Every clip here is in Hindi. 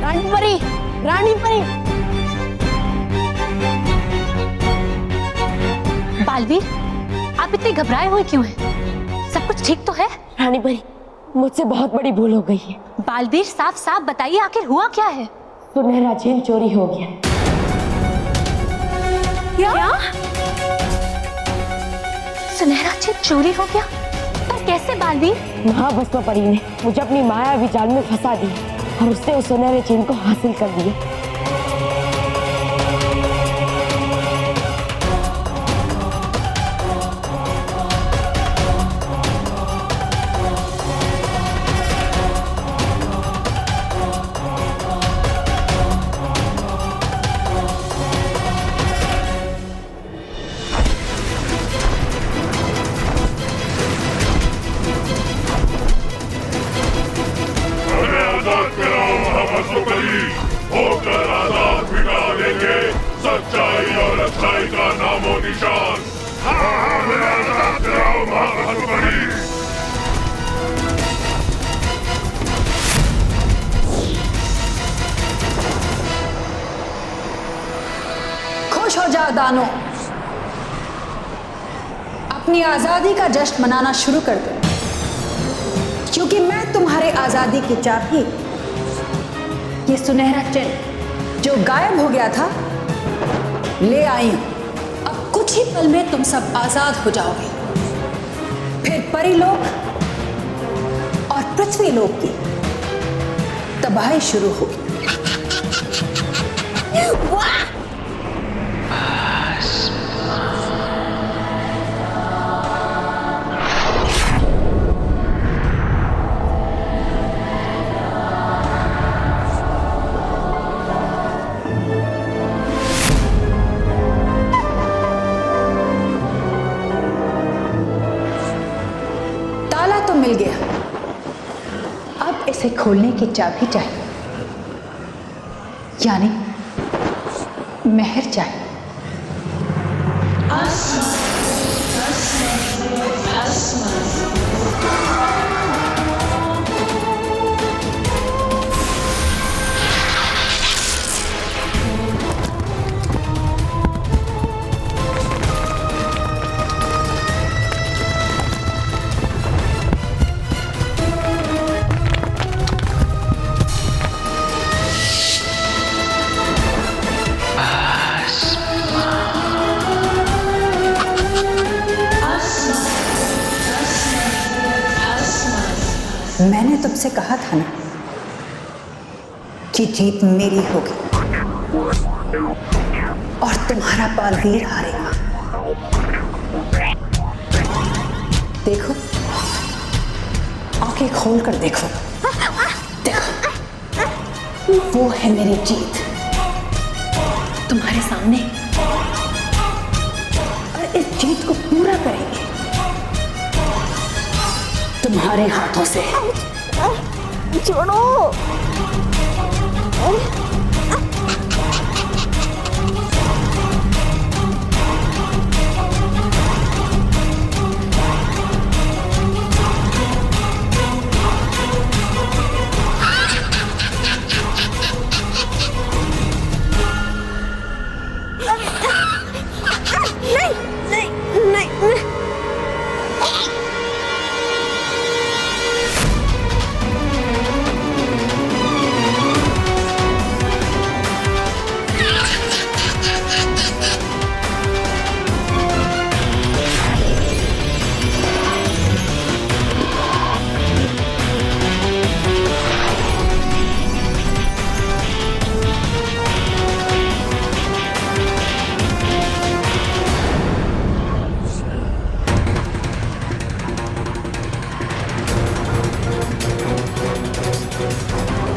रानी परी, रानी परी। बालवीर, आप इतने घबराए हुए क्यों हैं? सब कुछ ठीक तो है? रानी परी, मुझसे बहुत बड़ी भूल हो गई है। बालवीर, साफ साफ बताइए आखिर हुआ क्या है? सुनहरा चेन चोरी हो गया। क्या? सुनहरा चेन चोरी हो गया? पर कैसे बालवीर? महाभस्म परी ने मुझे अपनी मायावी जाल में फंसा दिया और उसने उस सुनहरे चेन को हासिल कर लिया। होकर आजाद मिटा देंगे सच्चाई और अच्छाई का नामो निशान। हमें आजाद कराओ महाभस्म परी। खुश हो जाओ दानो, अपनी आजादी का जश्न मनाना शुरू कर दो, क्योंकि मैं तुम्हारे आजादी की चाबी, ये सुनहरा चेन जो गायब हो गया था, ले आई हूं। अब कुछ ही पल में तुम सब आजाद हो जाओगे। फिर परीलोक और पृथ्वीलोक की तबाही शुरू होगी। मिल गया, अब इसे खोलने की चाबी चाहिए, यानी मेहर चाहिए। मैंने तुमसे कहा था ना कि जीत मेरी होगी और तुम्हारा बालवीर हारेगा। देखो, आंखें खोल कर देखो, देखो, वो है मेरी जीत तुम्हारे सामने, और इस जीत को पूरा करेंगे तुम्हारे हाथों से। छोड़ो।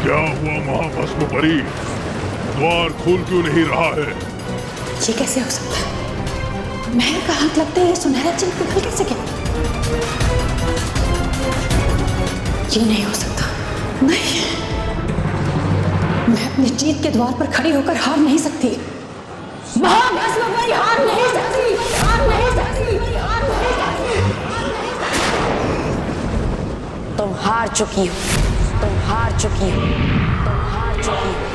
क्या हुआ महाभस्म परी? द्वार खुल क्यों नहीं रहा है? ये कैसे हो सकता है? महल का हाथ लगते ही सुनहरा चेन पिघल कैसे गया? ये नहीं हो सकता। नहीं, मैं अपनी जीत के द्वार पर खड़ी होकर हार नहीं सकती। महाभस्म परी हार नहीं सकती, हार नहीं सकती, हार नहीं सकती। तुम हार चुकी हो, तुम हार चुकी हो, तुम हार चुकी हो।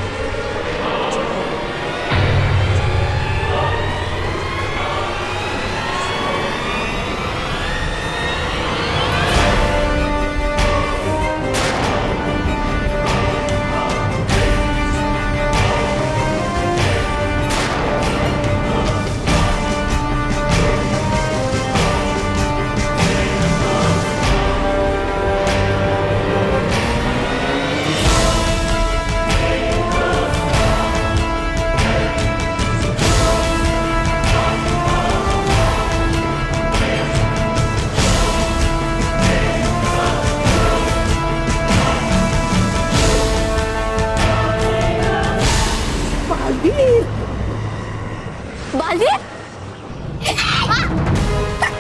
बालवीर,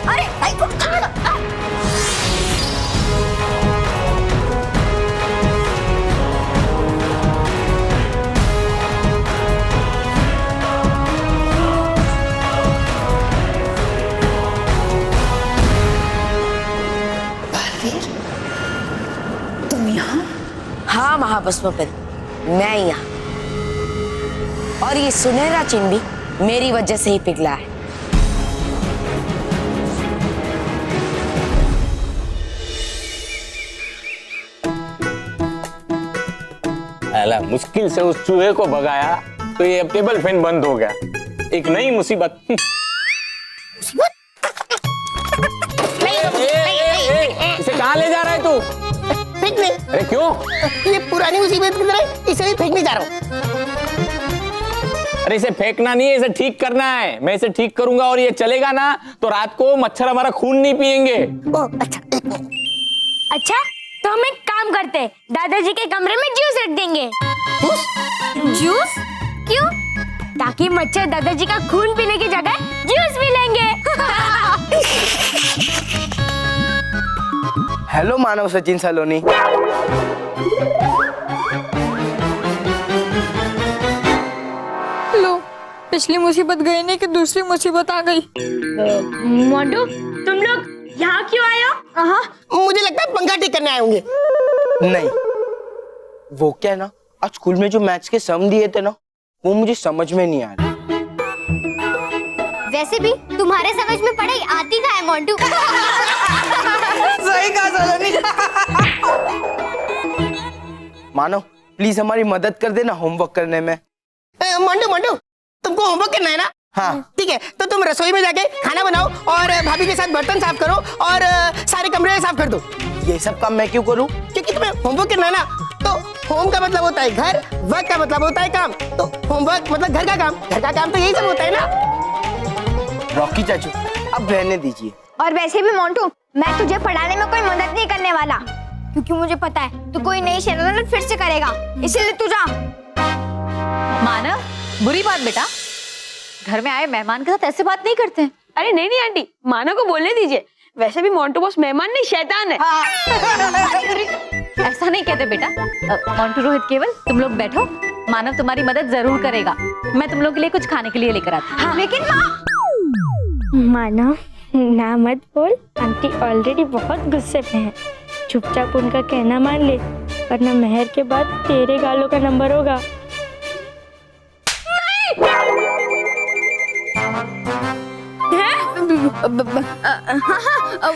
अरे बालवीर, तुम यहाँ? हाँ महाभस्मपति, मैं यहाँ। और ये सुनहरा चिन्ह भी मेरी वजह से ही पिघला है। अला मुश्किल से उस चूहे को भगाया तो ये टेबल फैन बंद हो गया। एक नई मुसीबत। इसे कहाँ ले जा रहा है तू? फेंकने। अरे क्यों? ये पुरानी मुसीबत की तरह इसे भी फेंकने जा रहा हूँ। अरे इसे फेंकना नहीं है, इसे ठीक करना है। मैं इसे ठीक करूंगा और ये चलेगा ना तो रात को मच्छर हमारा खून नहीं पिएंगे। ओह अच्छा, एक मिनट। अच्छा, तो हम एक काम करते हैं, दादाजी के कमरे में जूस रख देंगे। जूस? क्यों? ताकि मच्छर दादाजी का खून पीने की जगह जूस पी लेंगे। हेलो मानव सचिन सलोनी। लो, पिछली मुसीबत गई नहीं कि दूसरी मुसीबत आ गई। मोंटू, तुम लोग यहाँ क्यों आए हो? हाँ, मुझे लगता है पंखा ठीक करने आए होंगे। नहीं, वो क्या है ना, आज स्कूल में जो मैथ्स के सम दिए थे ना, वो मुझे समझ में नहीं आ रहा। वैसे भी तुम्हारे समझ में पढ़ाई आती कहाँ है मोंटू? सही कहा सलोनी। मानव, प्लीज हमारी मदद कर देना होमवर्क करने में। मोंटू मोंटू, तुमको होमवर्क करना है ना? हाँ। ठीक है, तो तुम रसोई में जाके खाना बनाओ और भाभी के साथ बर्तन साफ करो और सारे कमरे साफ कर दो। ये सब काम मैं क्यों करूं? क्योंकि तुम्हें होमवर्क करना है ना। तो होम का मतलब होता है घर, वर्क का मतलब होता है काम। तो होमवर्क मतलब घर का काम, घर का काम तो यही सब होता है ना। रॉकी चाचू, अब रहने दीजिए। और वैसे भी मोंटू, मैं तुझे पढ़ाने में कोई मदद नहीं करने वाला, क्योंकि मुझे पता है तू कोई नई शरारत फिर से करेगा, इसीलिए तू जा। मानव, बुरी बात बेटा, घर में आए मेहमान के साथ ऐसे बात नहीं करते हैं। अरे नहीं नहीं आंटी, मानव को बोलने दीजिए। वैसे भी मोंटू बॉस मेहमान नहीं, शैतान है। ऐसा नहीं कहते बेटा। मोंटू, रोहित, केवल तुम लोग बैठो, मानव तुम्हारी मदद जरूर करेगा। मैं तुम लोग के लिए कुछ खाने के लिए लेकर आती हूँ। हाँ, लेकिन मानव, ना मत बोल, आंटी ऑलरेडी बहुत गुस्से में है। चुपचाप उनका कहना मान ले, वरना मेहर के बाद तेरे गालों का नंबर होगा।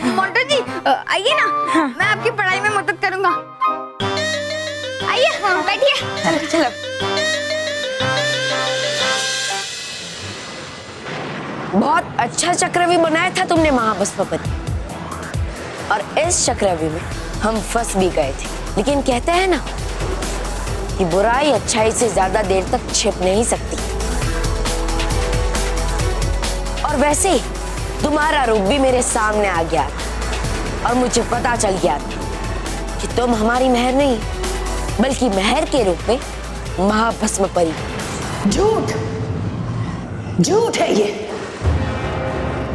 मोंटू जी, आइए ना। हाँ। मैं आपकी पढ़ाई में मदद करूंगा। आइए, बैठिए। चलो। बहुत अच्छा चक्रव्यूह बनाया था तुमने महाभस्मपति, और इस चक्रव्यूह में हम फंस भी गए थे। लेकिन कहते हैं ना कि बुराई अच्छाई से ज्यादा देर तक छिप नहीं सकती। और वैसे ही तुम्हारा रूप भी मेरे सामने आ गया और मुझे पता चल गया था कि तुम हमारी मेहर नहीं, बल्कि मेहर के रूप में महाभस्मपति। झूठ, झूठ है ये।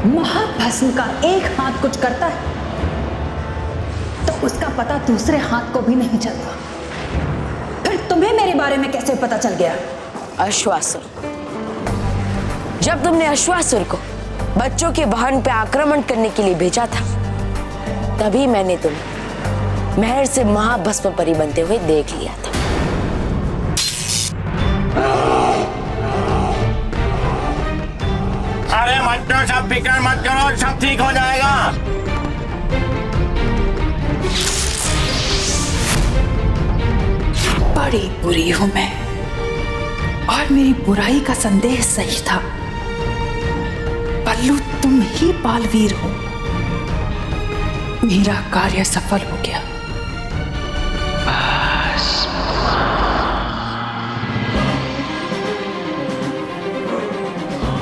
महाभस्म का एक हाथ कुछ करता है तो उसका पता दूसरे हाथ को भी नहीं चलता। फिर तुम्हें मेरे बारे में कैसे पता चल गया? अश्वासुर। जब तुमने अश्वासुर को बच्चों के वाहन पे आक्रमण करने के लिए भेजा था, तभी मैंने तुम्हें मेहर से महाभस्मपति बनते हुए देख लिया था। अरे बच्चों, सब फिक्र मत करो, सब ठीक हो जाएगा। बड़ी बुरी हूं मैं, और मेरी बुराई का संदेह सही था। पल्लू, तुम ही बालवीर हो। मेरा कार्य सफल हो गया।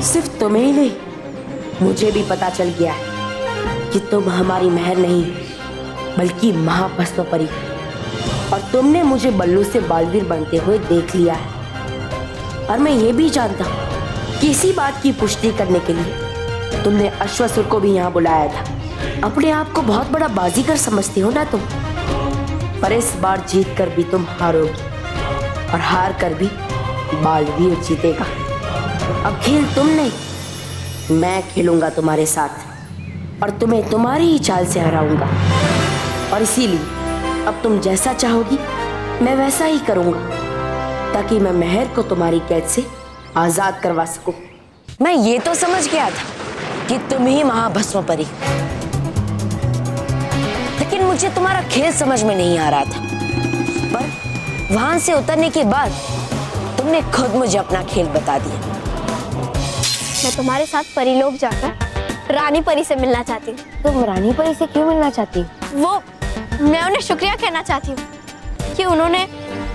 सिर्फ तुम्हें ही नहीं, मुझे भी पता चल गया है कि तुम हमारी मेहर नहीं, बल्कि महाभस्मपति। और तुमने मुझे बल्लू से बालवीर बनते हुए देख लिया है। और मैं ये भी जानता हूँ किसी बात की पुष्टि करने के लिए तुमने अश्वासुर को भी यहाँ बुलाया था। अपने आप को बहुत बड़ा बाजीगर समझती हो ना तुम, पर इस बार जीत कर भी तुम हारोगी और हार कर भी बालवीर जीतेगा। अब खेल तुम नहीं, मैं खेलूंगा तुम्हारे साथ और तुम्हें तुम्हारी ही चाल से हराऊंगा। और इसीलिए अब तुम जैसा चाहोगी मैं वैसा ही करूंगा, ताकि मैं मेहर को तुम्हारी कैद से आजाद करवा सकूं। मैं ये तो समझ गया था कि तुम ही महाभस्म परी, लेकिन मुझे तुम्हारा खेल समझ में नहीं आ रहा था। पर वहां से उतरने के बाद तुमने खुद मुझे अपना खेल बता दिया। मैं तुम्हारे साथ परीलोक जाकर रानी परी से मिलना चाहती हूँ। तुम रानी परी से क्यों मिलना चाहती हो? वो मैं उन्हें शुक्रिया कहना चाहती हूँ कि उन्होंने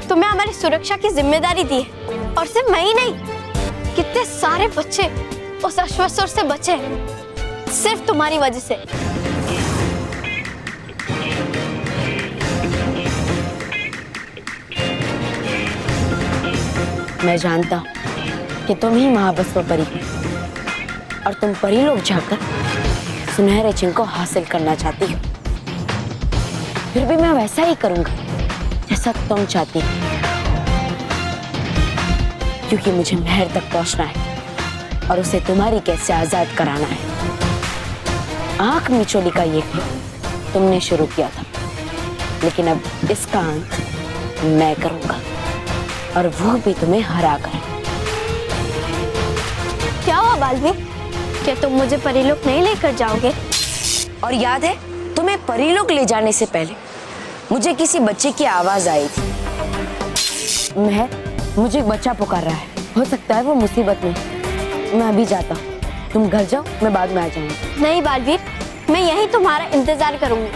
तुम्हें हमारी सुरक्षा की जिम्मेदारी दी है। और सिर्फ मैं ही नहीं, कितने सारे बच्चे उस अश्वासुर से बचे सिर्फ तुम्हारी वजह से। मैं जानता हूँ कि तुम ही महाभस्म परी हो और तुम परीलोक जाकर सुनहरे चिन्ह को हासिल करना चाहती हो। फिर भी मैं वैसा ही करूंगा जैसा तुम चाहती हो, क्योंकि मुझे मेहर तक पहुंचना है और उसे तुम्हारी कैद से आजाद कराना है। आंख मिचोली का ये खेल तुमने शुरू किया था, लेकिन अब इसका अंत मैं करूंगा और वो भी तुम्हें हरा कर। क्या हुआ बालवीर, क्या तुम मुझे परीलोक नहीं लेकर जाओगे? और याद है तुम्हें परीलोक ले जाने से पहले मुझे किसी बच्चे की आवाज आई थी। मुझे एक बच्चा पुकार रहा है, हो सकता है वो मुसीबत में। मैं अभी जाता हूँ, तुम घर जाओ, मैं बाद में आ जाऊंगी। नहीं बालवीर, मैं यहीं तुम्हारा इंतजार करूंगी।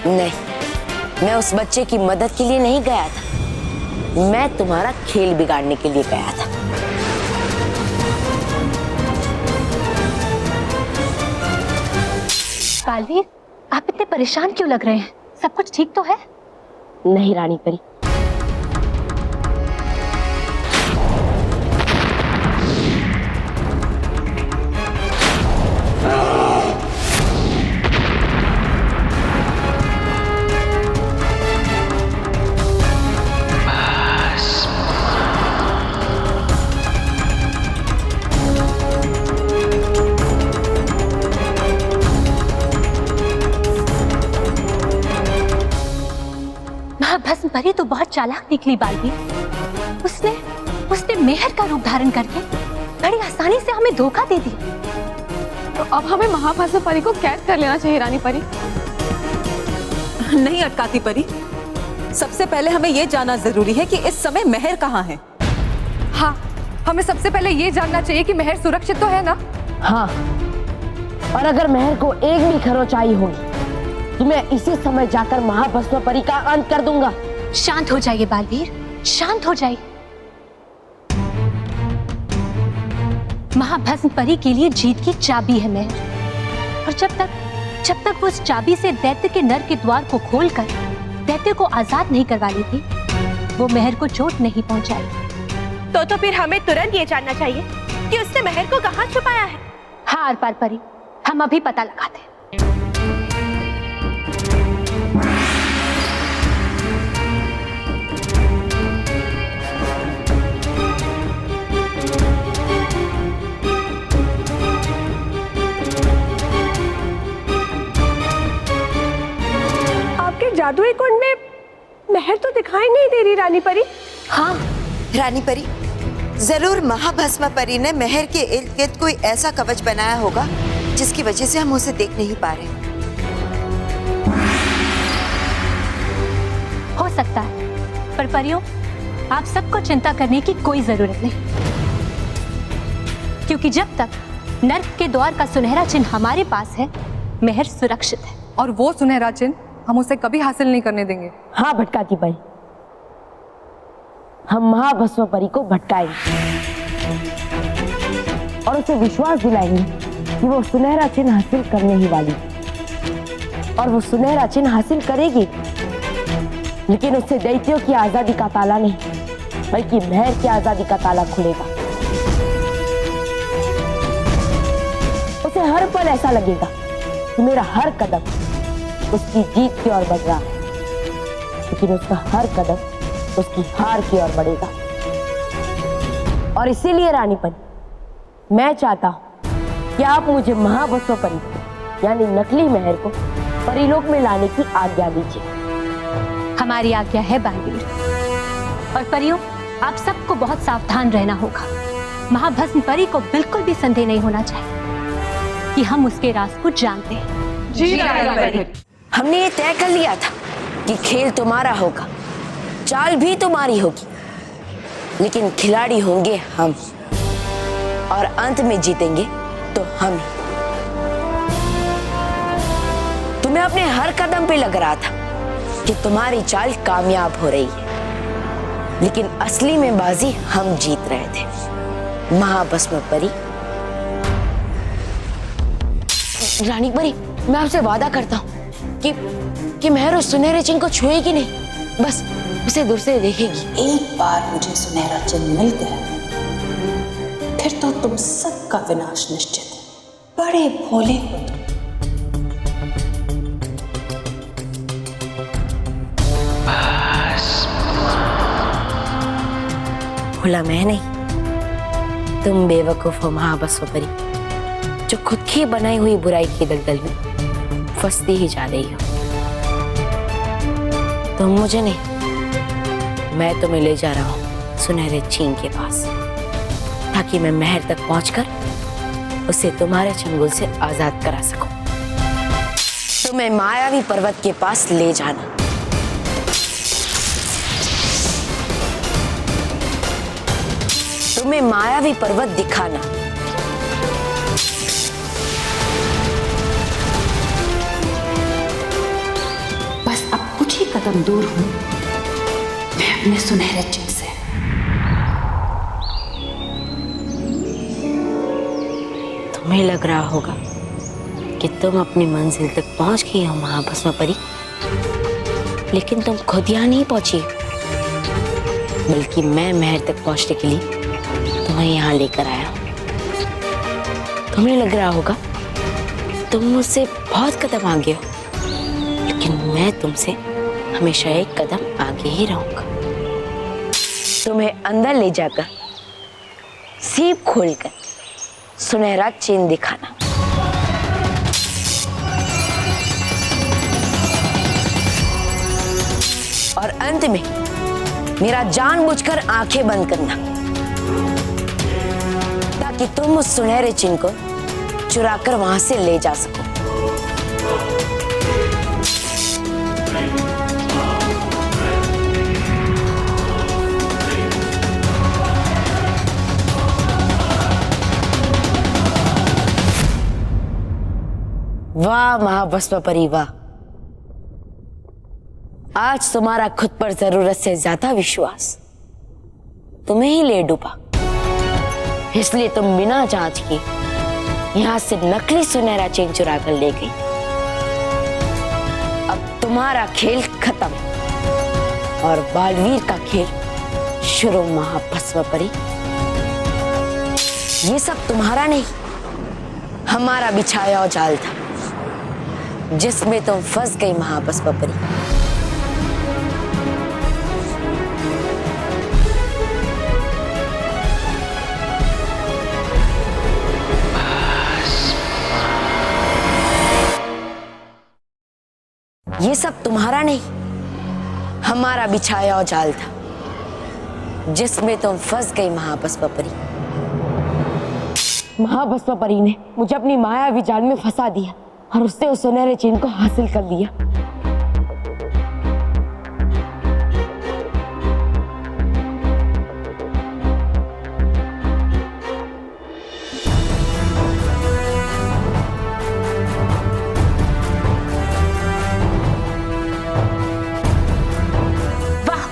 नहीं, मैं उस बच्चे की मदद के लिए नहीं गया था, मैं तुम्हारा खेल बिगाड़ने के लिए गया था। बालवीर, आप इतने परेशान क्यों लग रहे हैं? सब कुछ ठीक तो है? नहीं रानी परी, भस्म परी तो बहुत चालाक निकली बालवीर। उसने मेहर का रूप धारण करके बड़ी आसानी से हमें धोखा दे दिया। तो अब हमें महाभस्म परी को कैद कर लेना चाहिए रानी परी। नहीं अटकाती परी, सबसे पहले हमें यह जानना जरूरी है कि इस समय मेहर कहाँ है। हाँ, हमें सबसे पहले ये जानना चाहिए कि मेहर सुरक्षित तो है ना? हाँ, और अगर मेहर को एक भी खरोच आई होगी तो मैं इसी समय जाकर महाभस्म परी का अंत कर दूंगा। शांत हो जाइए बालवीर, शांत हो जाइए। महाभस्म परी के लिए जीत की चाबी है मेहर, और जब तक वो उस चाबी से दैत्य के नर के द्वार को खोलकर दैत्य को आजाद नहीं करवा ली थी, वो मेहर को चोट नहीं पहुंचाई। तो फिर हमें तुरंत ये जानना चाहिए कि उसने मेहर को कहाँ छुपाया है। हाँ अरपार परी, हम अभी पता लगाते हैं। जादुई कुंड में मेहर तो दिखाई नहीं दे रही रानी परी। हाँ रानी परी, जरूर महाभस्म परी ने मेहर के इर्द गिर्द कोई ऐसा कवच बनाया होगा जिसकी वजह से हम उसे देख नहीं पा रहे। हो सकता है, पर परियों, आप सबको चिंता करने की कोई जरूरत नहीं, क्योंकि जब तक नर्क के द्वार का सुनहरा चिन्ह हमारे पास है, मेहर सुरक्षित है। और वो सुनहरा चिन्ह हम उसे कभी हासिल नहीं करने देंगे। हाँ भटकाती परी, हम महाभस्म परी को भटकाएंगे और उसे विश्वास दिलाएंगे कि वो सुनहरा चिन्ह हासिल करने ही वाली, और वो सुनहरा चिन्ह हासिल करेगी, लेकिन उससे दैत्यों की आजादी का ताला नहीं, बल्कि मेहर की आजादी का ताला खुलेगा। उसे हर पल ऐसा लगेगा कि मेरा हर कदम उसकी जीत की ओर बढ़ रहा है, लेकिन उसका हर कदम उसकी हार की ओर बढ़ेगा। और इसीलिए रानी परी, मैं चाहता हूं कि आप मुझे महाबसव परी को, यानी नकली मेहर को परीलोक में लाने की आज्ञा दीजिए। हमारी आज्ञा है बालवीर। और परियों, आप सबको बहुत सावधान रहना होगा। महाभस्म परी को बिल्कुल भी संदेह नहीं होना चाहिए कि हम उसके राज को जानते हैं। जी रानी। हमने ये तय कर लिया था कि खेल तुम्हारा होगा, चाल भी तुम्हारी होगी, लेकिन खिलाड़ी होंगे हम, और अंत में जीतेंगे तो हम ही। तुम्हें अपने हर कदम पे लग रहा था कि तुम्हारी चाल कामयाब हो रही है, लेकिन असली में बाजी हम जीत रहे थे। महाभस्म परी, रानी परी, मैं आपसे वादा करता हूं कि मेहर उस सुनहरे चिन्ह को छुएगी नहीं, बस उसे दूर से देखेगी। एक बार मुझे सुनहरा चिन्ह मिल गया, फिर तो तुम सबका विनाश निश्चित है। बड़े भोले हो तुम। भोला मैं नहीं, तुम बेवकूफ हो महाभस्म परी, जो खुद की बनाई हुई बुराई की दलदल में फंसती ही जा रही हो। तुम मुझे नहीं, मैं तुम्हें ले जा रहा हूं सुनहरे चिन्ह के पास, ताकि मैं मेहर तक पहुंचकर उसे तुम्हारे चंगुल से आजाद करा सकूं। तुम्हें मायावी पर्वत के पास ले जाना। तुम्हें मायावी पर्वत दिखाना। बस अब कुछ ही कदम दूर हूं मैं अपने सुनहरे चिन्ह से। तुम्हें लग रहा होगा कि तुम अपनी मंजिल तक पहुंच गई हो महाभस्म परी, लेकिन तुम खुद यहां नहीं पहुंची, बल्कि मैं मेहर तक पहुंचने के लिए तुम्हें यहाँ लेकर आया। तुम्हें लग रहा होगा तुम मुझसे बहुत कदम आगे हो, लेकिन मैं तुमसे हमेशा एक कदम आगे ही रहूंगा। तुम्हें अंदर ले जाकर सीप खोलकर सुनहरा चिन्ह दिखाना। और अंत में मेरा जानबूझकर आंखें बंद करना, ताकि तुम उस सुनहरे चिन्ह को चुराकर वहां से ले जा सको। वाह महाभस्म परी वाह, आज तुम्हारा खुद पर जरूरत से ज्यादा विश्वास तुम्हें ही ले डूबा, इसलिए तुम बिना जांच के यहां से नकली सुनहरा चिन्ह चुरा कर ले गई। अब तुम्हारा खेल खत्म और बालवीर का खेल शुरू। महाभस्म परी, ये सब तुम्हारा नहीं, हमारा बिछाया हुआ जाल था, जिसमें तुम फंस गई महाभस्म परी। ये सब तुम्हारा नहीं, हमारा बिछाया हुआ जाल था, जिसमें तुम फंस गई महाभस्म परी। महाभस्म परी ने मुझे अपनी मायावी जाल में फंसा दिया और उससे उस सुनहरे चिन्ह को हासिल कर लिया।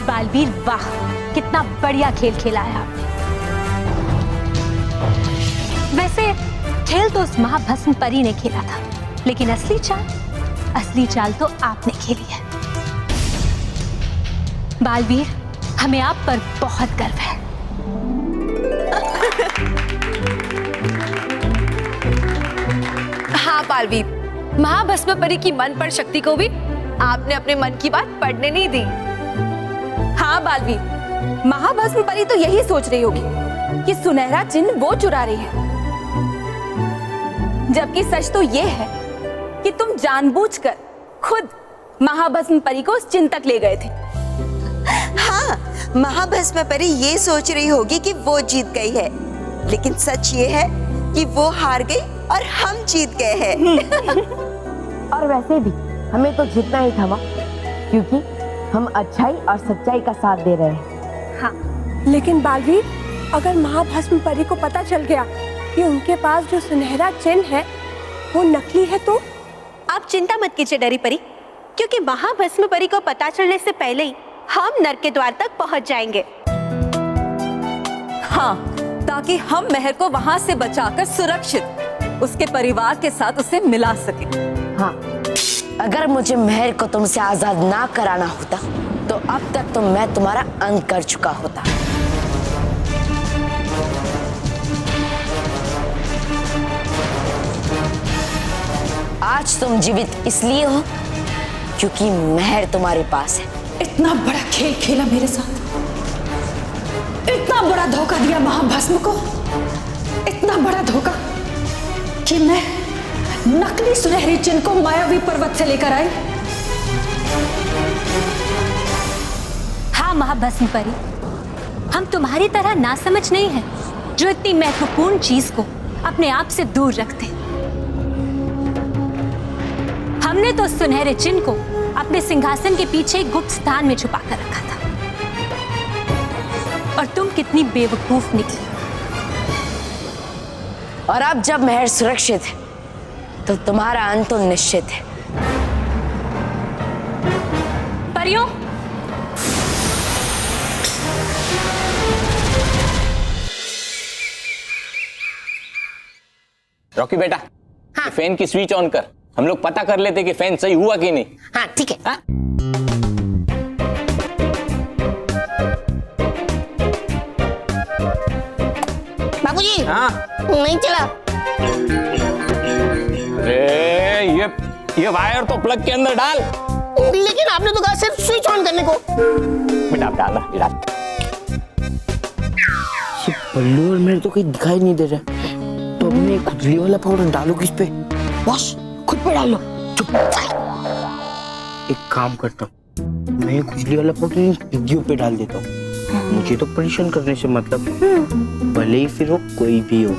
बालवीर वाह, कितना बढ़िया खेल खेला है आपने। वैसे खेल तो उस महाभस्म परी ने खेला था, लेकिन असली चाल तो आपने खेली है। बालवीर, हमें आप पर बहुत गर्व है। हाँ पालवी, महाभस्म परी की मन पर शक्ति को भी आपने अपने मन की बात पढ़ने नहीं दी। हाँ बालवी, महाभस्म परी तो यही सोच रही होगी कि सुनहरा चिन्ह वो चुरा रही है, जबकि सच तो ये है कि तुम जानबूझकर खुद महाभस्म परी को उस चिन्ह तक ले गए थे। हाँ, महाभस्म परी ये सोच रही होगी कि वो जीत गई है, लेकिन सच ये है कि वो हार गई और हम जीत गए हैं। और वैसे भी हमें तो जीतना ही था, क्योंकि हम अच्छाई और सच्चाई का साथ दे रहे हैं। हाँ, लेकिन बालवीर, अगर महाभस्म परी को पता चल गया कि उनके पास जो सुनहरा चिन्ह है वो नकली है तो? आप चिंता मत कीजिए डरी परी, क्योंकि महाभस्म परी को पता चलने से पहले ही हम नर्क के द्वार तक पहुंच जाएंगे। हाँ, ताकि हम मेहर को वहां से बचाकर सुरक्षित उसके परिवार के साथ उसे मिला सके। हाँ, अगर मुझे मेहर को तुमसे आजाद ना कराना होता तो अब तक तो मैं तुम्हारा अंत कर चुका होता। आज तुम जीवित इसलिए हो क्योंकि मेहर तुम्हारे पास है। इतना बड़ा खेल खेला मेरे साथ, इतना बड़ा धोखा दिया महाभस्म को, इतना बड़ा धोखा कि मैं नकली सुनहरी चिन्ह को मायावी पर्वत से लेकर आई। हाँ महाभस्म परी, हम तुम्हारी तरह नासमझ नहीं है जो इतनी महत्वपूर्ण चीज को अपने आप से दूर रखते। हमने तो सुनहरे चिन्ह को अपने सिंहासन के पीछे एक गुप्त स्थान में छुपा कर रखा था, और तुम कितनी बेवकूफ निकली। और अब जब मेहर सुरक्षित है तो तुम्हारा अंत तो निश्चित है। परियों, रॉकी बेटा, हाँ। फैन की स्विच ऑन कर, हम लोग पता कर लेते कि फैन सही हुआ कि नहीं। हाँ ठीक है। हाँ? बाबूजी, हाँ? नहीं चला। अरे ये वायर तो प्लग के अंदर डाल। लेकिन आपने तो कहा सिर्फ स्विच ऑन करने को। बेटा आप डाल रहा, डाल। पल्लू और मेरे तो कहीं दिखाई नहीं दे रहा, तो अब मैं खुजली वाला पाउडर डालू किस पे? बॉस खुद पे डाल लो। चुप। एक काम करता हूँ, मैं खुजली वाला पाउडर वीडियो पे डाल देता हूँ। मुझे तो परेशान करने से मतलब, भले ही फिर वो कोई भी हो।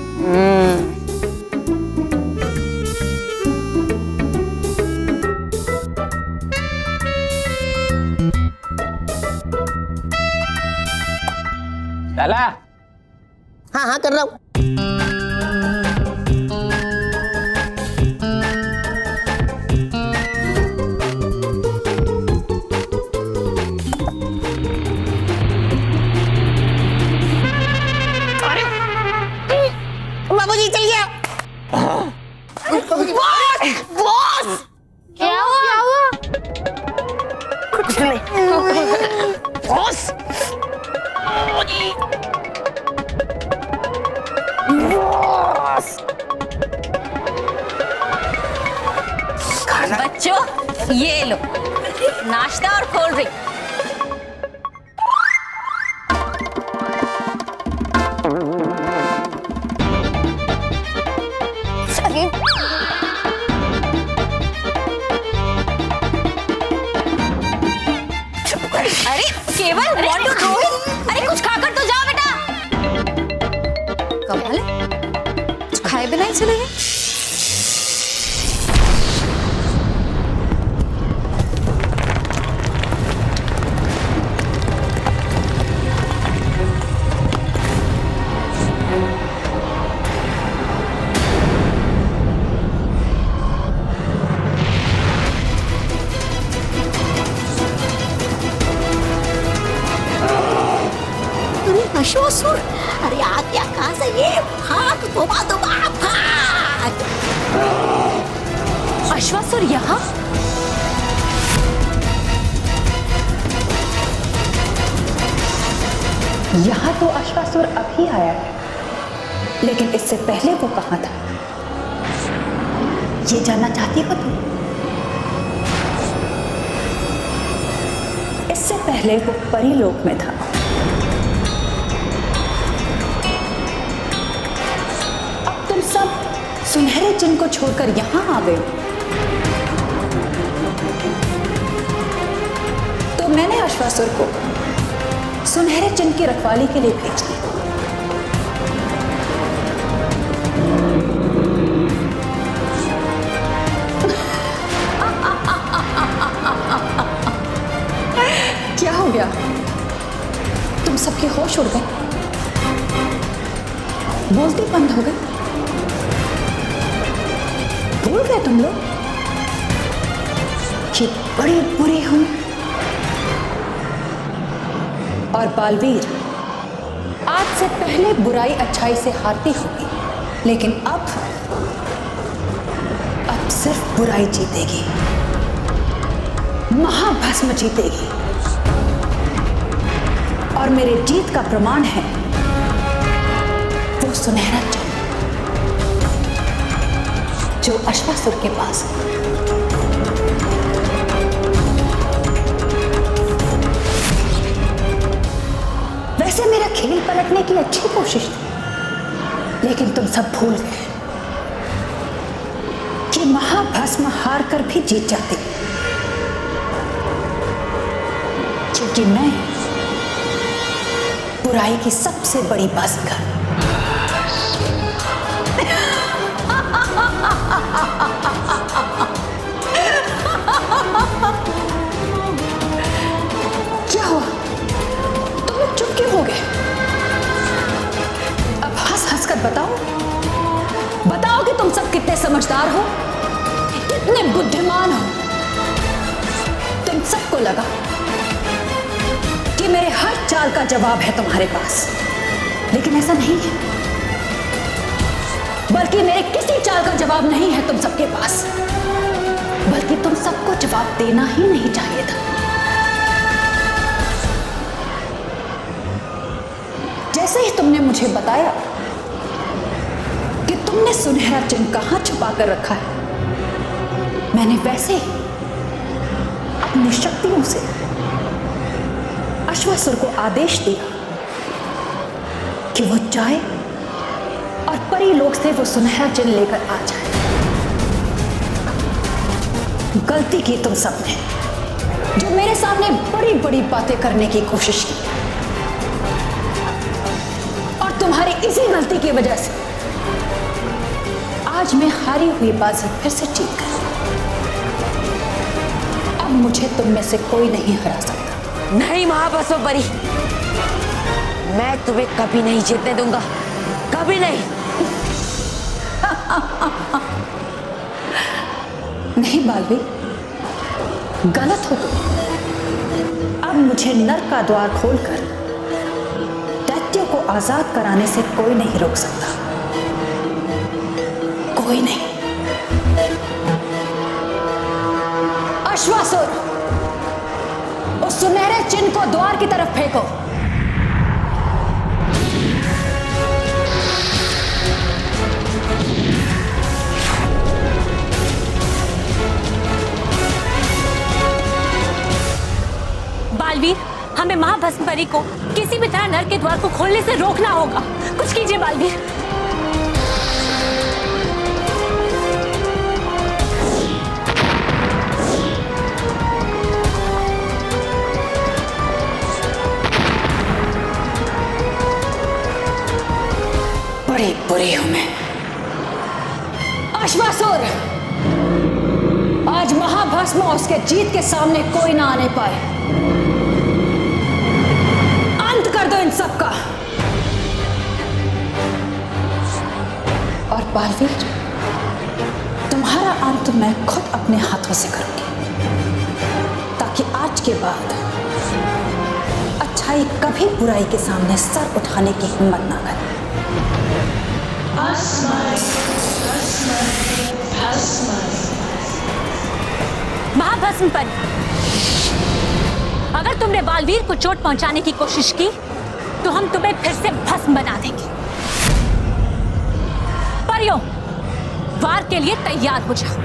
डाला? हाँ हाँ कर रहा हूँ। बाबूजी चल गया। बॉस क्या हुआ? कुछ नहीं। बॉस बच्चों, ये लो नाश्ता और कोल्ड ड्रिंक। अरे केवल want to throw it? अरे कुछ खाकर तो जाओ बेटा। कमाल है, कुछ खाए बिना ही चले गए। अश्वासुर, अरे आ गया कहाँ से ये? भाग धोबा धोबा भाग। अश्वासुर यहाँ? यहाँ तो अश्वासुर अभी आया है, लेकिन इससे पहले वो कहाँ था? ये जानना चाहती हो तुम? इससे पहले वो परीलोक में था। अब तुम सब सुनहरे चिन्ह को छोड़कर यहां आ गए। तो मैंने अश्वासुर को सुनहरे चिन्ह की रखवाली के लिए भेज दिया। क्या हो गया? तुम सबके होश उड़ गए, बोलते बंद हो गए, भूल गए तुम लोग कि बड़े बुरे हूं। और बालवीर, आज से पहले बुराई अच्छाई से हारती होगी, लेकिन अब सिर्फ बुराई जीतेगी, महाभस्म जीतेगी। और मेरे जीत का प्रमाण है वो सुनहरा चिन्ह जो अश्वासुर के पास है। वैसे मेरा खेल पलटने की अच्छी कोशिश थी, लेकिन तुम सब भूल गए कि महाभस्म हार कर भी जीत जाती, क्योंकि मैं बुराई की सबसे बड़ी बाजीगर। क्या हुआ? तुम लोग चुप क्यों हो गए? अब हंस हंस कर बताओ कि तुम सब कितने समझदार हो, कितने बुद्धिमान हो। तुम सबको लगा कि मेरे हर चाल का जवाब है तुम्हारे पास, लेकिन ऐसा नहीं है। बल्कि मेरे किसी चाल का जवाब नहीं है तुम सबके पास, बल्कि तुम सबको जवाब देना ही नहीं चाहिए था। जैसे ही तुमने मुझे बताया कि तुमने सुनहरा चिन्ह कहां छुपा कर रखा है, मैंने वैसे ही अपनी शक्तियों से अश्वासुर को आदेश दिया कि वो जाए और परीलोक से वो सुनहरा चिन्ह लेकर आ जाए। गलती की तुम सबने, जो मेरे सामने बड़ी बड़ी बातें करने की कोशिश की, और तुम्हारी इसी गलती की वजह से आज मैं हारी हुई बाजी फिर से जीत गई। अब मुझे तुम में से कोई नहीं हरा सकता। नहीं महाभस्म परी, मैं तुम्हें कभी नहीं जीतने दूंगा, कभी नहीं। नहीं बालवी, गलत हो तुम। अब मुझे नर्क का द्वार खोलकर दैत्यों को आजाद कराने से कोई नहीं रोक सकता, कोई नहीं। अश्वासुर, उस सुनहरे चिन्ह को द्वार की तरफ फेंको। बालवीर, हमें महाभस्म परी को किसी भी तरह नर्क के द्वार को खोलने से रोकना होगा। कुछ कीजिए बालवीर। बड़े बुरे हूं मैं। अश्वासुर, आज महाभस्म और उसके जीत के सामने कोई ना आने पाए। अंत कर दो इन सब का। और बालवीर, तुम्हारा अंत मैं खुद अपने हाथों से करूंगी, ताकि आज के बाद अच्छाई कभी बुराई के सामने सर उठाने की हिम्मत ना करे। महाभस्म परी, अगर तुमने बालवीर को चोट पहुंचाने की कोशिश की तो हम तुम्हें फिर से भस्म बना देंगे। परियों, वार के लिए तैयार हो जाओ।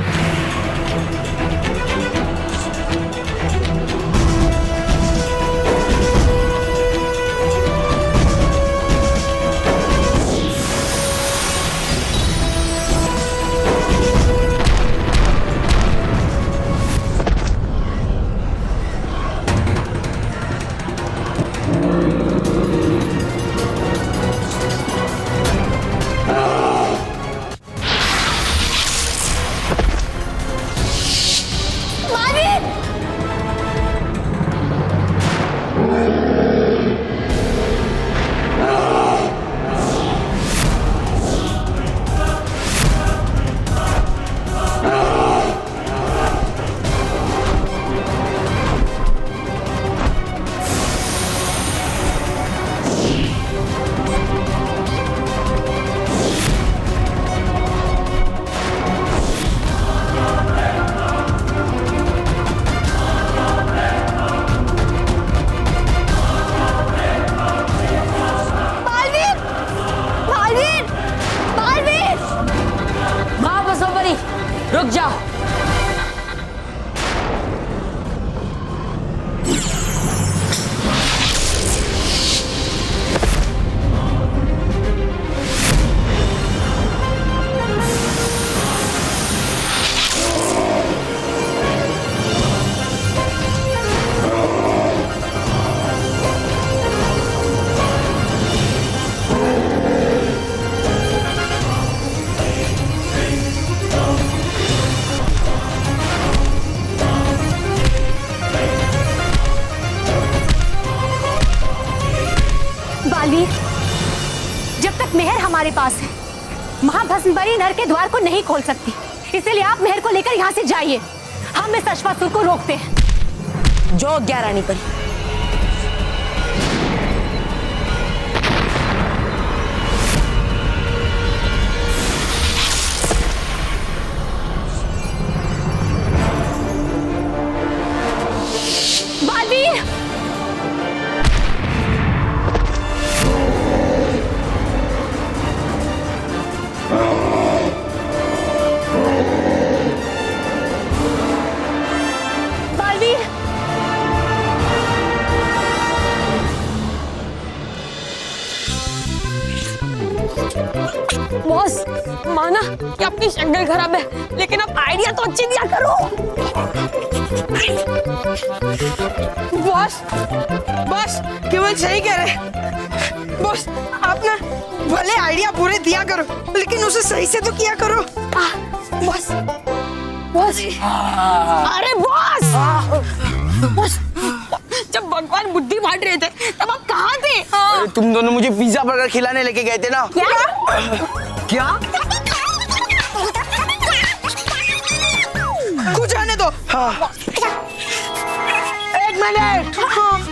रुक जाओ। बालवीर, जब तक मेहर हमारे पास है, महाभस्म परी नर के द्वार को नहीं खोल सकती। इसीलिए आप मेहर को लेकर यहाँ से जाइए। हम इस अश्वासुर को रोकते हैं। जो रानी परी। बालवीर, बालवीर, बॉस, माना कि अपनी शक्ल खराब है, लेकिन अब आइडिया तो अच्छी दिया करो। बॉस, बॉस केवल सही कह रहे। बॉस, आप ना भले आइडिया पूरे दिया करो, लेकिन उसे सही से तो किया करो। बॉस, बॉस, अरे बॉस, बॉस, जब भगवान बुद्धि बांट रहे थे तब आप कहाँ थे? अरे तुम दोनों मुझे पिज्जा बर्गर खिलाने लेके गए थे ना। क्या? कुछ आने दो। हाँ। एक मिनट।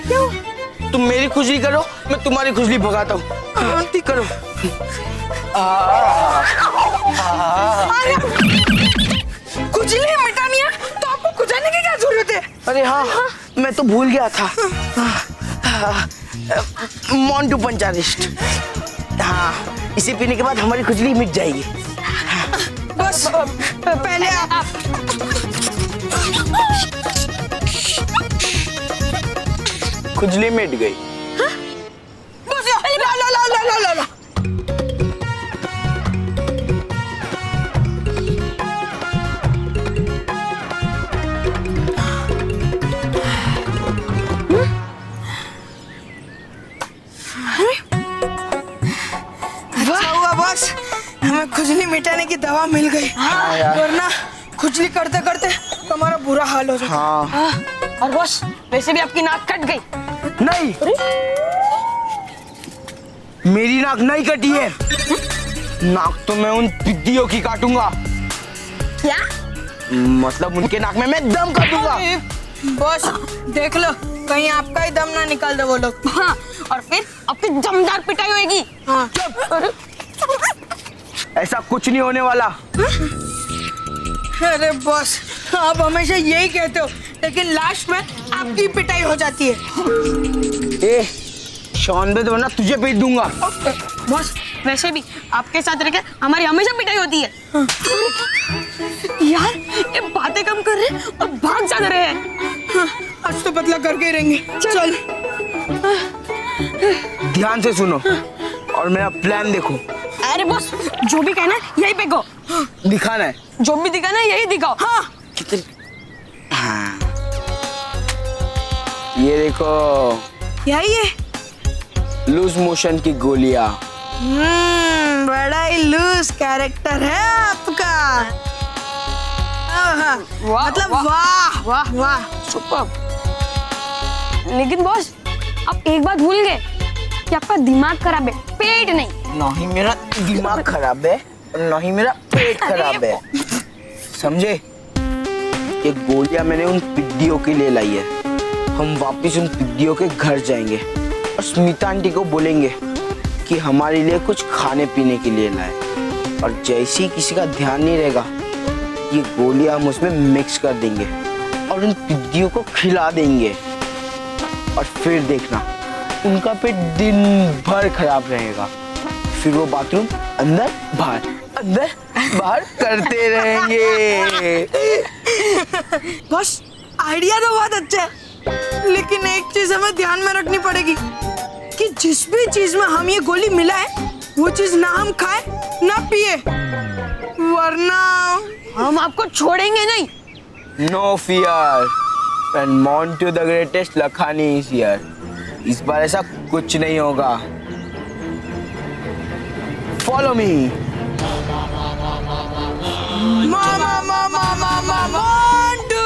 क्यों? तुम मेरी खुजली करो, मैं तुम्हारी खुजली भगाता हूँ। ठीक करो। खुजली मिटानी है तो आपको खुजाने की क्या जरूरत है? अरे हाँ, मैं तो भूल गया था। मोंटू पंचारिस्ट। हाँ, इसे पीने के बाद हमारी खुजली मिट जाएगी। बस पहले आप खुजली मिट गई। बस ला ला ला ला ला ला ला। अच्छा हुआ बस, हमें खुजली मिटाने की दवा मिल गई। वरना खुजली करते करते हमारा बुरा हाल हो जाता। हाँ। और बॉस, वैसे भी आपकी नाक कट गई। नहीं, मेरी नाक नहीं कटी है। नाक तो मैं उन पिद्दियों की काटूंगा। क्या? मतलब उनके नाक में मैं दम कर दूंगा। बॉस देख लो, कहीं आपका ही दम ना निकाल दे वो लोग। हाँ, और फिर आपकी दमदार पिटाई होगी। हाँ। ऐसा कुछ नहीं होने वाला। अरे बॉस, आप हमेशा यही कहते हो, लेकिन लास्ट में आपकी पिटाई हो जाती है। ए, शॉन बे तो ना तुझे पीट दूंगा। बॉस, वैसे भी आपके साथ रहकर हमारी हमेशा पिटाई होती है। यार ये बातें कम कर रहे हैं और भाग ज्यादा रहे हैं। आज तो पतला करके ही रहेंगे। चल ध्यान से सुनो और मेरा प्लान देखो। अरे बॉस जो भी कहना है यही पे कहो। दिखाना है, जो भी दिखाना है यही दिखाओ। हाँ हाँ ये देखो, यही है लूज मोशन की गोलियां। बड़ा ही लूज कैरेक्टर है आपका। मतलब वाह वाह वाह सुपर। लेकिन बॉस आप एक बात भूल गए कि आपका दिमाग खराब है, पेट नहीं। ना ही मेरा दिमाग खराब है और ना ही मेरा पेट खराब है, समझे? ये गोलियां मैंने उन पिद्दियों के लिए लाई है। हम वापस उन पिद्दियों के घर जाएंगे और स्मिता आंटी को बोलेंगे कि हमारे लिए कुछ खाने पीने के लिए लाए, और जैसे ही किसी का ध्यान नहीं रहेगा ये गोलियां हम उसमें मिक्स कर देंगे और उन पिद्दियों को खिला देंगे। और फिर देखना उनका पेट दिन भर खराब रहेगा। फिर वो बाथरूम अंदर बाहर करते रहेंगे। बस आइडिया तो बहुत अच्छा है, लेकिन एक चीज हमें ध्यान में रखनी पड़ेगी कि जिस भी चीज में हम ये गोली मिलाए वो चीज ना हम खाए ना पिए, वरना हम आपको छोड़ेंगे नहीं। No fear, and Montu the greatest Lakhani is here. इस बार ऐसा कुछ नहीं होगा। Follow me. मामा मामा मामा Montu.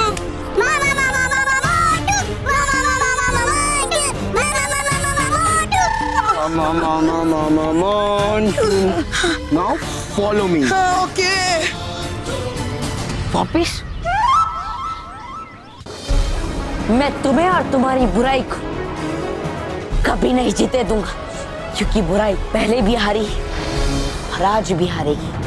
Mama Montu. Now follow me. Okay. वापिस? मैं तुम्हें और तुम्हारी बुराई को कभी नहीं जीते दूंगा, क्योंकि बुराई पहले भी हारी है और आज भी हारेगी।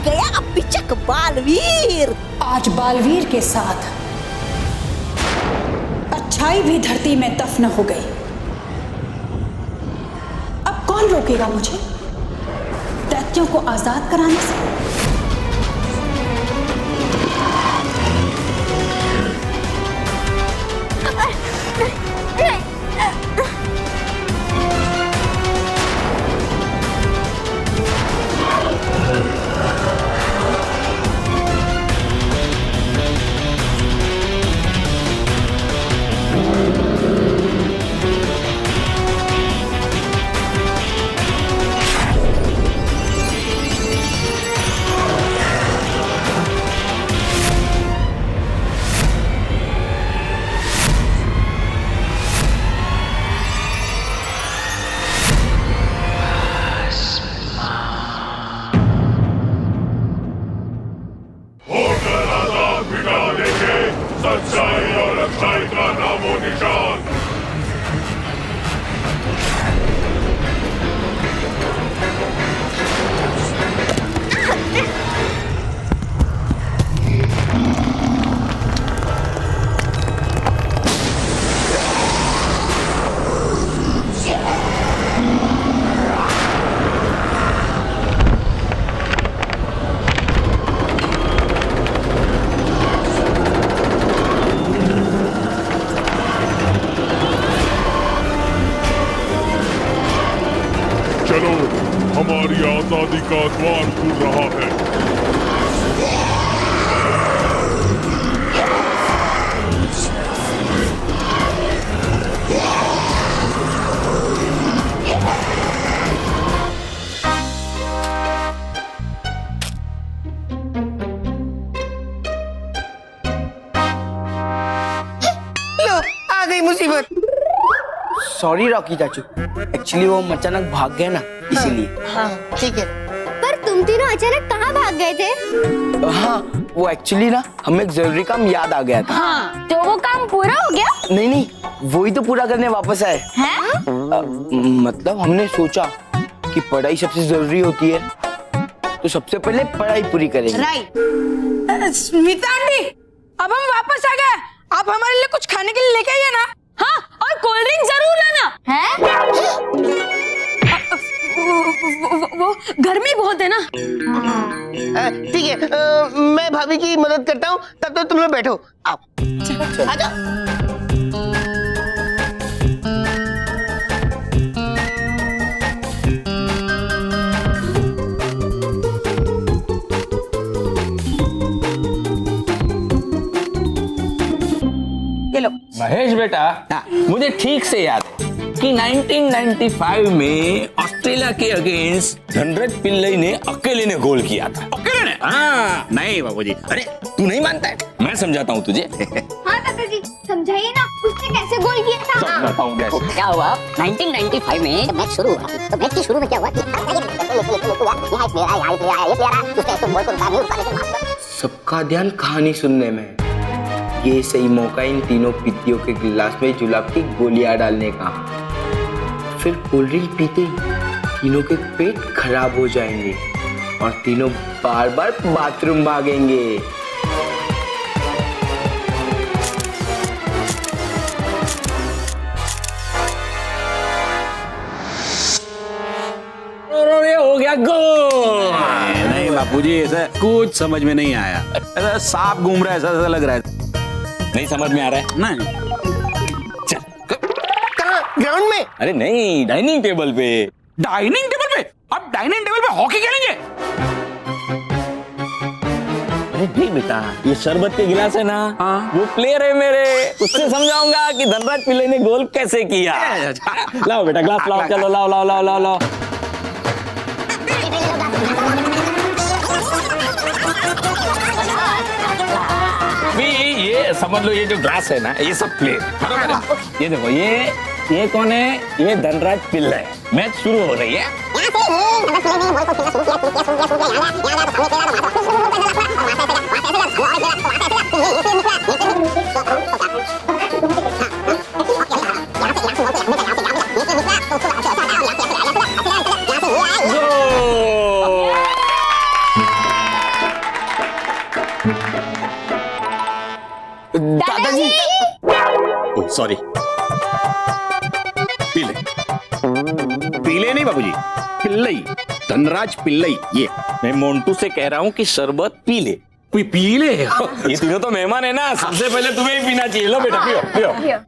गया पिचक बालवीर। आज बालवीर के साथ अच्छाई भी धरती में दफन हो गई। अब कौन रोकेगा मुझे दैत्यों को आजाद कराने से? सच्चाई और अच्छाई का नामो निशान। चलो, हमारी आजादी का द्वार खुल रहा है। मुसीबत। सॉरी रॉकी चाचू, एक्चुअली वो अचानक भाग गए ना, इसीलिए। हाँ ठीक है। पर तुम तीनों अचानक कहाँ भाग गए थे? हाँ वो एक्चुअली ना हमें एक जरूरी काम याद आ गया था। हाँ, तो वो काम पूरा हो गया? नहीं नहीं, वही तो पूरा करने वापस आए। मतलब हमने सोचा कि पढ़ाई सबसे जरूरी होती है, तो सबसे पहले पढ़ाई पूरी करेंगे। राइट। स्मिता आंटी, अब हम वापस आ गए। आप हमारे लिए कुछ खाने के लिए लेके आइए ना। हाँ, और कोल्ड ड्रिंक जरूर लाना। हैं? वो गर्मी बहुत है ना। ठीक है, मैं भाभी की मदद करता हूँ, तब तक तुम लोग बैठो। आओ आजा। ये लो। महेश बेटा, मुझे ठीक से याद है कि 1995 में ऑस्ट्रेलिया के अगेंस्ट धनराज पिल्लई ने अकेले ने गोल किया था। अकेले ने? हाँ, नहीं बाबूजी। अरे तू नहीं मानता है? मैं समझाता हूँ तुझे। हाँ दादाजी, समझाइए ना, उसने कैसे गोल किया था? समझाता हूँ कैसे। क्या हुआ 1995 में जब मैच शुरू हुआ, तो मैच के शुरू में क्या हुआ कि सबका ध्यान कहानी सुनने में। ये सही मौका इन तीनों पिद्दियों के गिलास में जुलाब की गोलियां डालने का। फिर कोल्ड ड्रिंक पीते ही तीनों के पेट खराब हो जाएंगे और तीनों बार बार बाथरूम भागेंगे। और ये हो गया गोल। नहीं बापूजी, ऐसा कुछ समझ में नहीं आया। ऐसा सांप घूम रहा है, ऐसा लग रहा है। नहीं समझ में आ रहा है? नहीं। चल। कहाँ? ग्राउंड में? अरे नहीं, डाइनिंग टेबल पे। डाइनिंग टेबल पे? अब डाइनिंग टेबल पे हॉकी खेलेंगे? अरे नहीं बेटा, ये शरबत के गिलास है ना, वो प्लेयर है मेरे, उससे समझाऊंगा कि धनराज पिल्लई ने गोल कैसे किया। लाओ बेटा ग्लास लाओ, चलो लाओ लाओ लाओ लाओ लाओ। ये समझ लो, ये जो ग्लास है ना, ये सब प्लेयर। ये देखो, ये कौन है? ये धनराज पिल्लई। मैच शुरू हो रही है। दादाजी। सॉरी, पीले पीले नहीं बाबूजी, पिल्लई, धनराज पिल्लई। ये मैं मोन्टू से कह रहा हूँ कि शरबत पी ले। कोई पी ले। ये तीनों तो मेहमान है ना, सबसे पहले तुम्हें ही पीना चाहिए। लो बेटा, पियो पियो।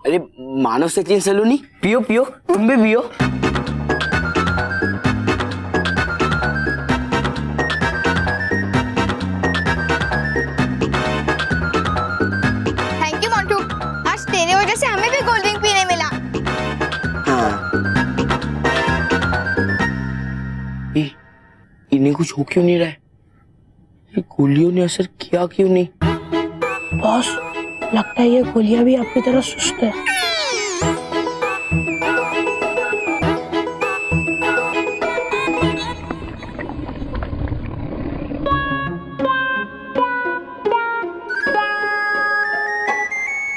अरे मानव सचिन सलूनी, पियो पियो, तुम भी पियो। थैंक यू मोंटू, आज तेरे वजह से हमें भी कोल्ड ड्रिंक पीने मिला। हाँ। इन्हें कुछ हो क्यों नहीं रहा है? ये गोलियों ने असर किया क्यों नहीं? बॉस, लगता है ये गोलियां भी आपकी तरह सुस्त है।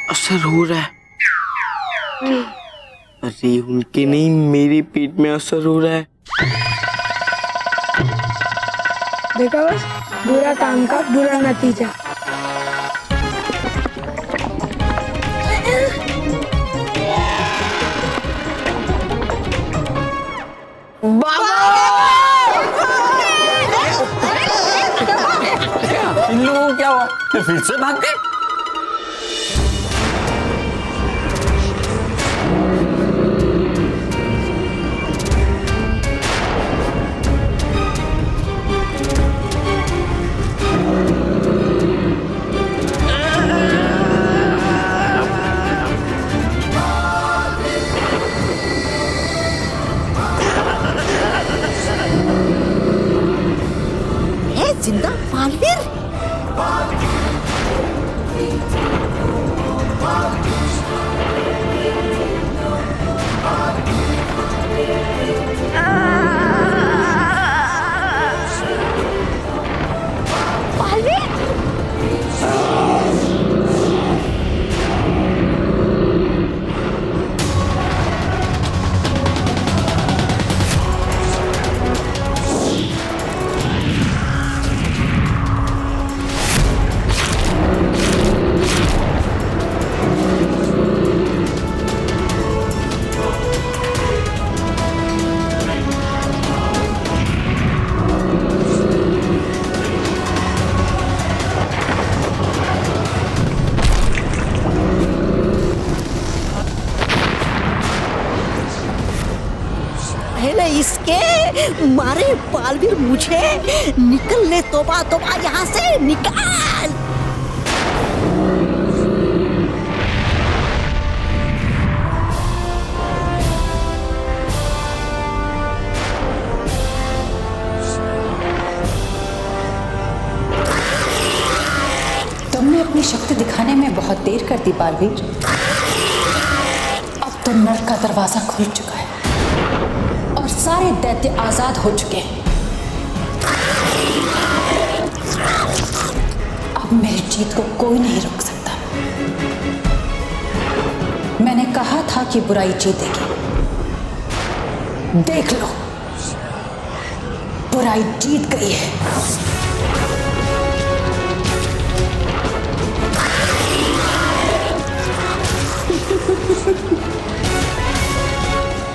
असर हो रहा है। अरे उनके नहीं, मेरे पेट में असर हो रहा है। देखा बस, बुरा काम का बुरा नतीजा। फिर से भाग गए। जिंदा बालवीर। पहले इसके मारे बालवीर, मुझे निकल ले। तोबा तोबा, यहाँ से निकाल। तुमने अपनी शक्ति दिखाने में बहुत देर कर दी बालवीर। अब तो नर्क का दरवाजा खुल चुका है और सारे दैत्य आजाद हो चुके हैं। अब मेरी जीत को कोई नहीं रोक सकता। मैंने कहा था कि बुराई जीतेगी। देख लो, बुराई जीत गई है।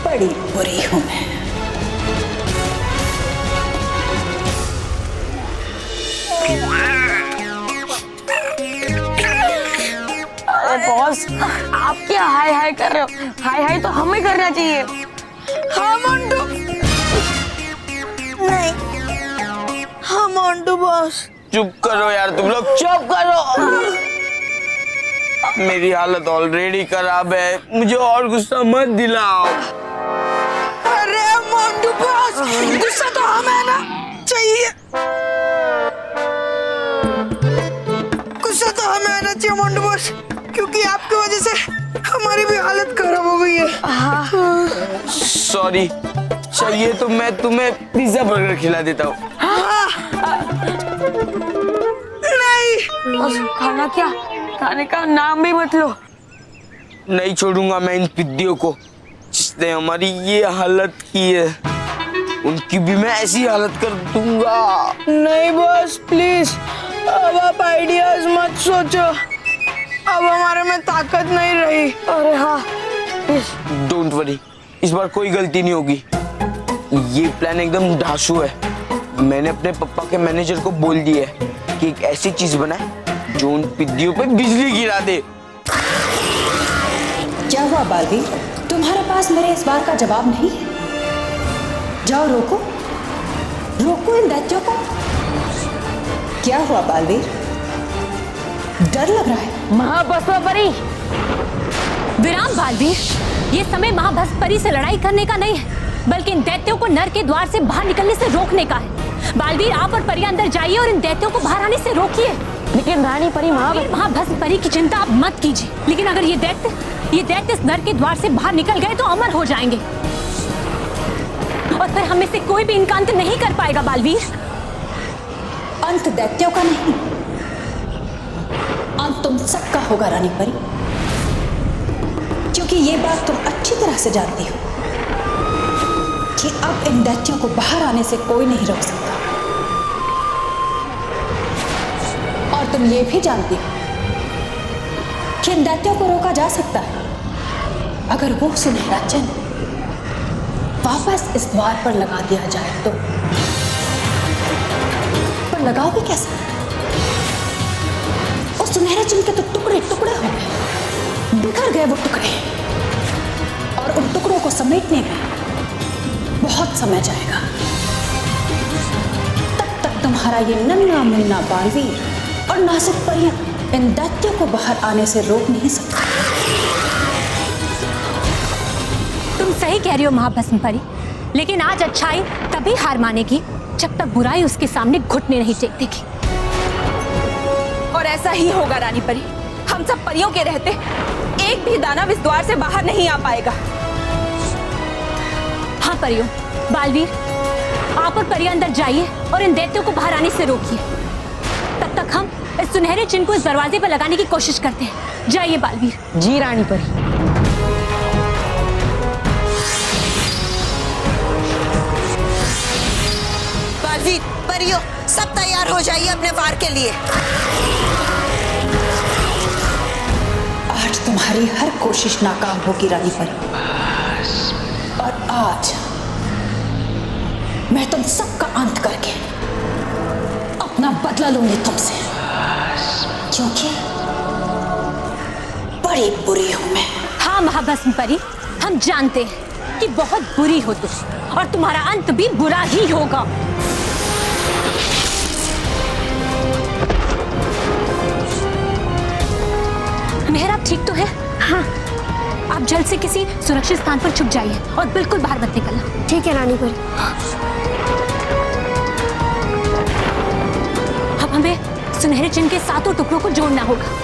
बड़ी बुरी हूं मैं। अरे बॉस, आप क्या हाय हाय कर रहे हो? हाय हाय तो हमें करना चाहिए। हाँ मोंटू। नहीं, हाँ मोंटू बॉस। चुप करो यार, तुम लोग चुप करो। मेरी हालत ऑलरेडी खराब है, मुझे और गुस्सा मत दिलाओ। अरे मोंटू बॉस, गुस्सा तो हमें ना चाहिए। गुस्सा तो हमें आना चाहिए मोंटू बॉस, क्योंकि आपकी वजह से हमारी भी हालत खराब हो गई है। सॉरी, चाहिए तो मैं तुम्हें पिज्जा बर्गर खिला देता हूँ। नहीं, खाना क्या? खाने का नाम भी मत लो। नहीं छोड़ूंगा मैं इन पिद्दियों को, जिसने हमारी ये हालत की है। उनकी भी मैं ऐसी हालत कर दूंगा। नहीं बॉस, प्लीज अब आप आइडियाज मत सोचो। अब हमारे में ताकत नहीं रही। अरे हाँ, डोंट वरी, इस बार कोई गलती नहीं होगी। ये प्लान एकदम धांसू है। मैंने अपने पापा के मैनेजर को बोल दिया है कि एक ऐसी चीज बनाए जो उन पिद्दियों पे बिजली गिरा दे। क्या हुआ बालवीर, तुम्हारे पास मेरे इस बार का जवाब नहीं है? जाओ रोको, रोको इन दैत्यों को। क्या हुआ बालवीर, डर लग रहा है? महाभस्म परी। विराम बालवीर, ये समय महाभस्म परी से लड़ाई करने का नहीं है, बल्कि इन दैत्यों को नर के द्वार से बाहर निकलने से रोकने का है। बालवीर, आप और परी अंदर जाइए और इन दैत्यों को बाहर आने से रोकिए। लेकिन रानी परी, महाभस्म परी की चिंता आप मत कीजिए। लेकिन अगर ये दैत्य इस नर के द्वार से बाहर निकल गए तो अमर हो जाएंगे और फिर हमें से कोई भी इनका अंत नहीं कर पाएगा। बालवीर, अंत दैत्यों का नहीं, अंत तुम सबका होगा रानी परी, क्योंकि ये बात तुम अच्छी तरह से जानती हो कि अब इन दैत्यों को बाहर आने से कोई नहीं रोक सकता। और तुम ये भी जानती हो कि इन दैत्यों को रोका जा सकता है अगर वो सुनहरा चिन्ह वापस इस द्वार पर लगा दिया जाए तो। पर लगाओगे कैसे? सुनहरे चिन्ह के तो टुकड़े टुकड़े हो गए, बिखर गए वो टुकड़े, और उन टुकड़ों को समेटने में बहुत समय जाएगा। तब तक तुम्हारा ये नन्हा मुन्ना बालवीर और नाजुक परियां इन दैत्यों को बाहर आने से रोक नहीं सकता। तुम सही कह रही हो महाभस्म परी, लेकिन आज अच्छाई तभी हार मानेगी जब तक बुराई उसके सामने घुटने नहीं टेक देगी। और ऐसा ही होगा रानी परी। हम सब परियों के रहते एक भी दानव इस द्वार से बाहर नहीं आ पाएगा। हाँ परियों, बालवीर आप और परियां अंदर जाइए और इन दैत्यों को बाहर आने से रोकिए। तब तक हम इस सुनहरे चिन्ह को इस दरवाजे पर लगाने की कोशिश करते हैं। जाइए बालवीर। जी रानी परी। बालवीर, परियों, सब तैयार हो जाइए अपने वार के लिए। आज तुम्हारी हर कोशिश नाकाम होगी रानी परी, और आज मैं तुम सबका अंत करके अपना बदला लूंगी तुमसे, क्योंकि बड़ी बुरी हूं मैं। हाँ महाभस्म परी, हम जानते हैं कि बहुत बुरी हो तुम, और तुम्हारा अंत भी बुरा ही होगा। मेहर, आप ठीक तो है? हाँ। आप जल्द से किसी सुरक्षित स्थान पर छुप जाइए और बिल्कुल बाहर मत निकलना। ठीक है रानी परी। अब हमें सुनहरे चिन्ह के सातों टुकड़ों को जोड़ना होगा।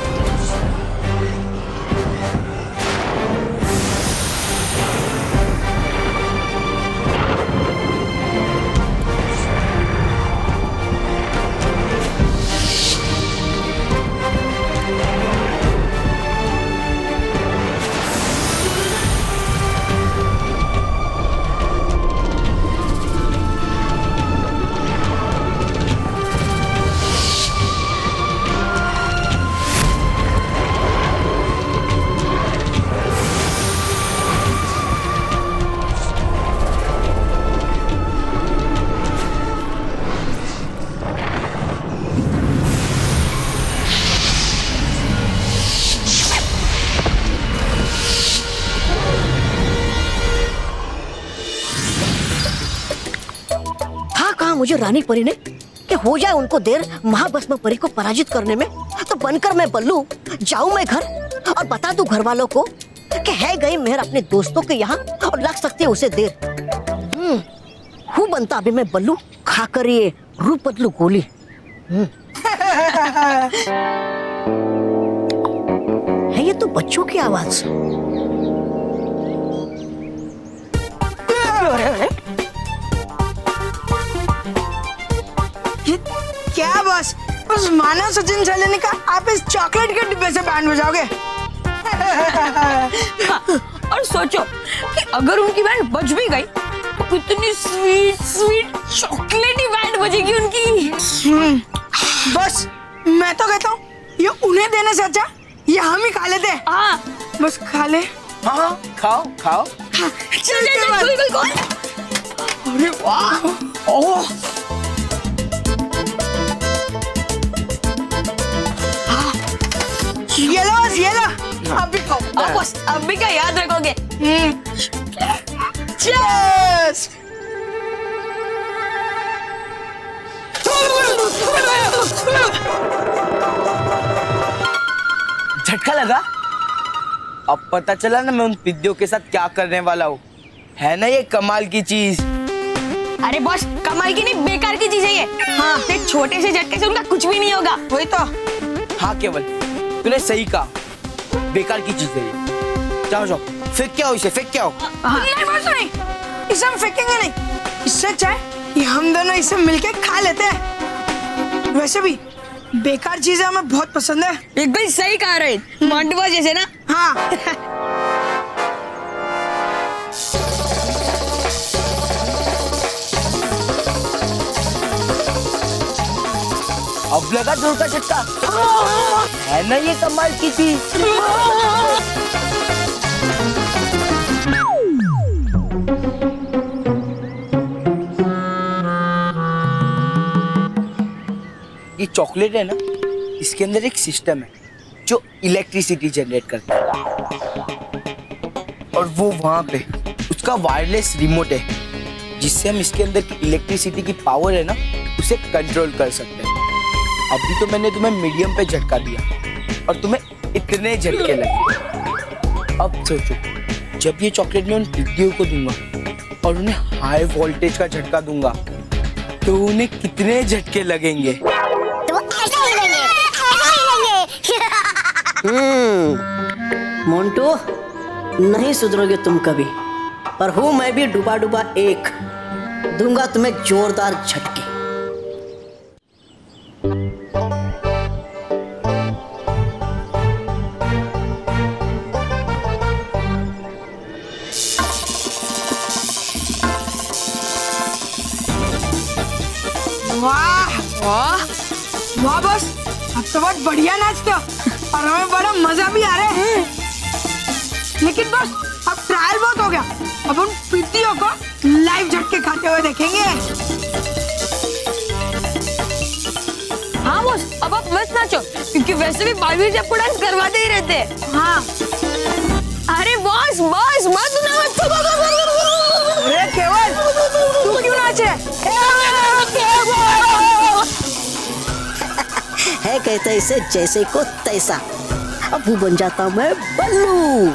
मुझे रानी परी ने कि हो जाए उनको देर महाभस्म परी को पराजित करने में, तो बनकर मैं बल्लू जाऊं मैं घर और बता दूं घर वालों को कि है गई मेहर अपने दोस्तों के यहाँ और लग सकती है उसे देर। हूँ बनता अभी मैं बल्लू खाकर ये रूप बदलू गोली। है ये तो बच्चों की आवाज। क्या बस उस मानव सचिन चलने का आप इस चॉकलेट के डिब्बे से बैंड बजाओगे? और सोचो कि अगर उनकी बैंड बज भी गई तो इतनी स्वीट स्वीट चॉकलेटी बैंड बजेगी उनकी। बस मैं तो कहता हूँ ये उन्हें देने से अच्छा ये हम ही खा लेते हैं। हाँ बस खा ले। हाँ खाओ खाओ। चल बिल्कुल। अरे वाह। ओह ये लो अभी खाओ। बस अभी क्या याद रखोगे? चीयर्स। झटका लगा? अब पता चला ना मैं उन पिद्दियों के साथ क्या करने वाला हूँ। है ना ये कमाल की चीज। अरे बॉस, कमाल की नहीं बेकार की चीज है ये। हाँ, एक छोटे से झटके से उनका कुछ भी नहीं होगा। वही तो। हाँ केवल, तूने सही कहा, बेकार की चीज है ये। जाओ जाओ फेंक के आओ इसे, फेंक के आओ। नहीं बॉस नहीं, इसे हम फेंकेंगे नहीं। इससे अच्छा है कि हम दोनों इसे मिलके खा लेते हैं। वैसे भी बेकार चीजें हमें बहुत पसंद है। एकदम सही कह रहे, मांडवा जैसे ना। हाँ। अब लगा जोर का झटका। है ना ये कमाल की चीज। ये चॉकलेट है ना, इसके अंदर एक सिस्टम है जो इलेक्ट्रिसिटी जनरेट करता है और वो वहां पे उसका वायरलेस रिमोट है जिससे हम इसके अंदर की इलेक्ट्रिसिटी की पावर है ना उसे कंट्रोल कर सकते हैं। अभी तो मैंने तुम्हें मीडियम पे झटका दिया और तुम्हें इतने झटके लगे। अब सोचो जब ये चॉकलेट मैं उन टिड्डियों को दूंगा और उन्हें हाई वोल्टेज का झटका दूंगा तो उन्हें कितने झटके लगेंगे। मोंटू, नहीं सुधरोगे तुम कभी, पर हूं मैं भी डूबा डूबा एक, दूंगा तुम्हें जोरदार झटके। वाह वाह वाह बस, अब तो बहुत बढ़िया नाचते हो और हमें बड़ा मजा भी आ रहा है। लेकिन बस अब ट्रायल बहुत हो गया, अब उन पिट्टियों को लाइव झटके खाते हुए देखेंगे। हाँ बॉस, अब आप मत नाचो क्योंकि वैसे भी बालवीर जी आपको डांस करवाते ही रहते हैं। हाँ अरे बॉस बॉस मत अरे केवल तू क्यों नाचे? है कहते इसे जैसे को तैसा, अब वो बन जाता मैं बल्लू।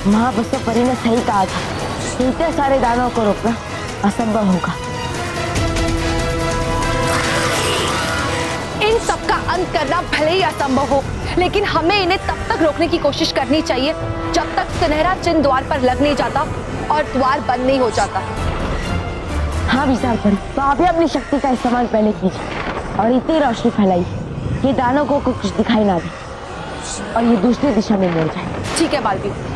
महाबसवपरी ने सही कहा था, इतने सारे दानवों को रोकना असंभव होगा। इन सबका अंत करना भले ही असंभव हो, लेकिन हमें इन्हें तब तक रोकने की कोशिश करनी चाहिए जब तक सुनहरा चिन्ह द्वार पर लग नहीं जाता और द्वार बंद नहीं हो जाता। हाँ विशालपरी, तो आप ही अपनी शक्ति का इस्तेमाल पहले कीजिए और इतनी रोशनी फैलाई कि दानवों को कुछ दिखाई ना दे और ये दूसरी दिशा में मुड़ जाए। ठीक है बालवीर।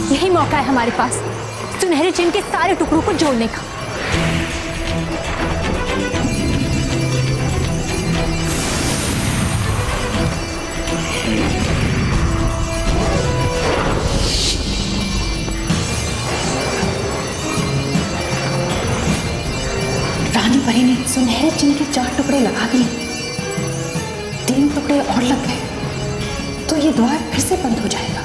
यही मौका है हमारे पास सुनहरे चिन्ह के सारे टुकड़ों को जोड़ने का। रानी परी ने सुनहरे चिन्ह के 4 टुकड़े लगा दिए, 3 टुकड़े और लग गए तो ये द्वार फिर से बंद हो जाएगा।